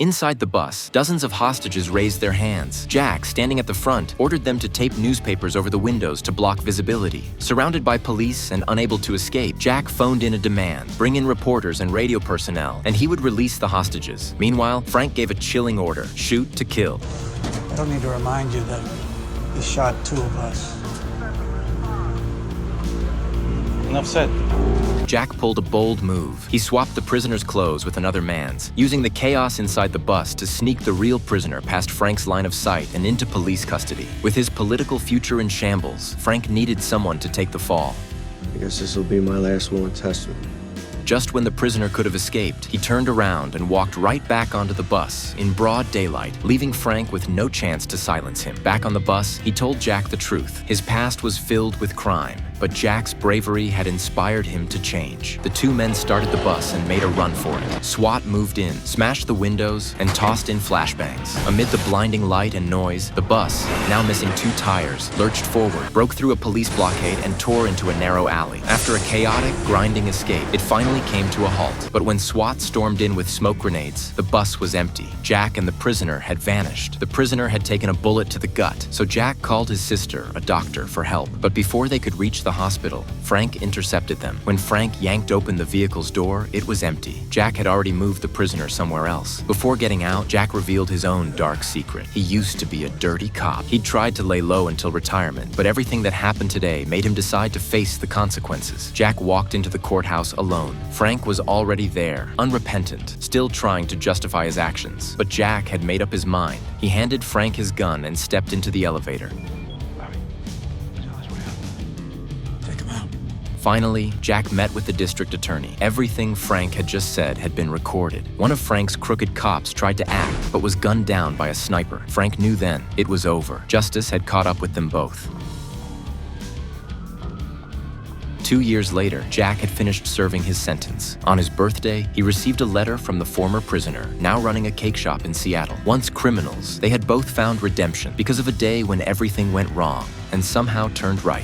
Inside the bus, dozens of hostages raised their hands. Jack, standing at the front, ordered them to tape newspapers over the windows to block visibility. Surrounded by police and unable to escape, Jack phoned in a demand: bring in reporters and radio personnel, and he would release the hostages. Meanwhile, Frank gave a chilling order: shoot to kill. I don't need to remind you that he shot 2 of us. Enough said. Jack pulled a bold move. He swapped the prisoner's clothes with another man's, using the chaos inside the bus to sneak the real prisoner past Frank's line of sight and into police custody. With his political future in shambles, Frank needed someone to take the fall. I guess this will be my last will and testament. Just when the prisoner could have escaped, he turned around and walked right back onto the bus in broad daylight, leaving Frank with no chance to silence him. Back on the bus, he told Jack the truth. His past was filled with crime, but Jack's bravery had inspired him to change. The 2 men started the bus and made a run for it. SWAT moved in, smashed the windows, and tossed in flashbangs. Amid the blinding light and noise, the bus, now missing 2 tires, lurched forward, broke through a police blockade, and tore into a narrow alley. After a chaotic, grinding escape, it finally came to a halt. But when SWAT stormed in with smoke grenades, the bus was empty. Jack and the prisoner had vanished. The prisoner had taken a bullet to the gut, so Jack called his sister, a doctor, for help. But before they could reach the hospital, Frank intercepted them. When Frank yanked open the vehicle's door, it was empty. Jack had already moved the prisoner somewhere else. Before getting out, Jack revealed his own dark secret. He used to be a dirty cop. He'd tried to lay low until retirement, but everything that happened today made him decide to face the consequences. Jack walked into the courthouse alone. Frank was already there, unrepentant, still trying to justify his actions. But Jack had made up his mind. He handed Frank his gun and stepped into the elevator. Finally, Jack met with the district attorney. Everything Frank had just said had been recorded. One of Frank's crooked cops tried to act, but was gunned down by a sniper. Frank knew then it was over. Justice had caught up with them both. 2 years later, Jack had finished serving his sentence. On his birthday, he received a letter from the former prisoner, now running a cake shop in Seattle. Once criminals, they had both found redemption because of a day when everything went wrong and somehow turned right.